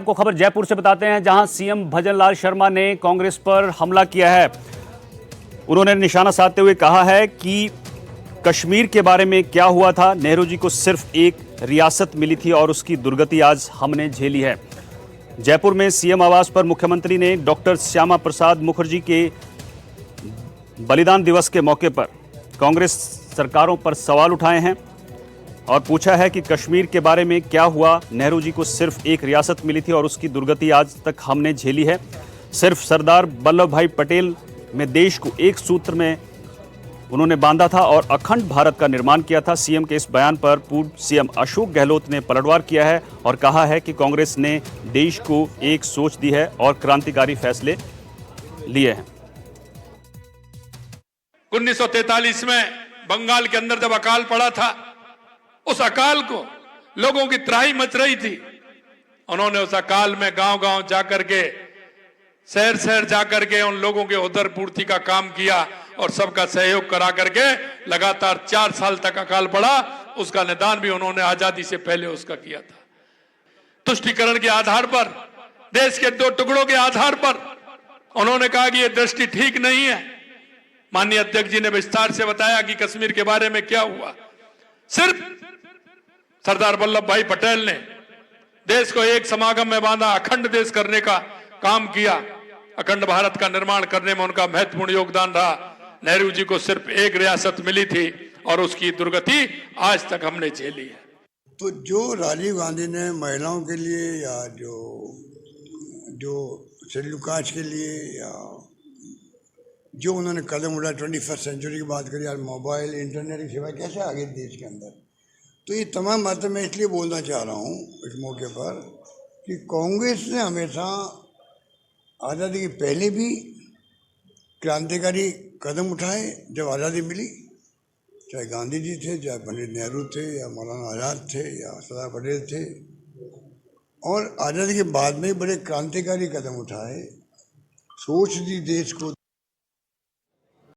आपको खबर जयपुर से बताते हैं, जहां सीएम भजनलाल शर्मा ने कांग्रेस पर हमला किया है। उन्होंने निशाना साधते हुए कहा है कि कश्मीर के बारे में क्या हुआ था, नेहरू जी को सिर्फ एक रियासत मिली थी और उसकी दुर्गति आज हमने झेली है। जयपुर में सीएम आवास पर मुख्यमंत्री ने डॉक्टर श्यामा प्रसाद मुखर्जी के बलिदान दिवस के मौके पर कांग्रेस सरकारों पर सवाल उठाए हैं और पूछा है कि कश्मीर के बारे में क्या हुआ, नेहरू जी को सिर्फ एक रियासत मिली थी और उसकी दुर्गति आज तक हमने झेली है। सिर्फ सरदार वल्लभ भाई पटेल में देश को एक सूत्र में उन्होंने बांधा था और अखंड भारत का निर्माण किया था। सीएम के इस बयान पर पूर्व सीएम अशोक गहलोत ने पलटवार किया है और कहा है कि कांग्रेस ने देश को एक सोच दी है और क्रांतिकारी फैसले लिए हैं। 1943 में बंगाल के अंदर जब अकाल पड़ा था, उस अकाल को लोगों की त्राही मच रही थी। उन्होंने उस अकाल में गांव-गांव जाकर के, शहर-शहर जाकर के उन लोगों के उदर पूर्ति का काम किया और सबका सहयोग करा करके लगातार 4 साल तक अकाल पड़ा। उसका निदान भी उन्होंने आजादी से पहले उसका किया था। तुष्टीकरण के आधार पर, देश के 2 टुकड़ों के आधार पर उन्होंने कहा कि यह दृष्टि ठीक नहीं है। माननीय अध्यक्ष जी ने विस्तार से बताया कि कश्मीर के बारे में क्या हुआ। सिर्फ सरदार वल्लभ भाई पटेल ने देश को एक समागम में बांधा, अखंड देश करने का काम किया। अखंड भारत का निर्माण करने में उनका महत्वपूर्ण योगदान रहा। नेहरू जी को सिर्फ एक रियासत मिली थी और उसकी दुर्गति आज तक हमने झेली है। तो जो राजीव गांधी ने महिलाओं के लिए या जो शेड्यूल कास्ट के लिए या जो उन्होंने कदम उठाया, 21st सेंचुरी की बात करी, यार मोबाइल इंटरनेट की सेवा कैसे आ गई देश के अंदर, तो ये तमाम बातें मैं इसलिए बोलना चाह रहा हूँ इस मौके पर कि कांग्रेस ने हमेशा आज़ादी के पहले भी क्रांतिकारी कदम उठाए जब आज़ादी मिली, चाहे गांधी जी थे, चाहे पंडित नेहरू थे, या मौलाना आज़ाद थे, या सरदार पटेल थे, और आज़ादी के बाद में बड़े क्रांतिकारी कदम उठाए, सोच दी देश को।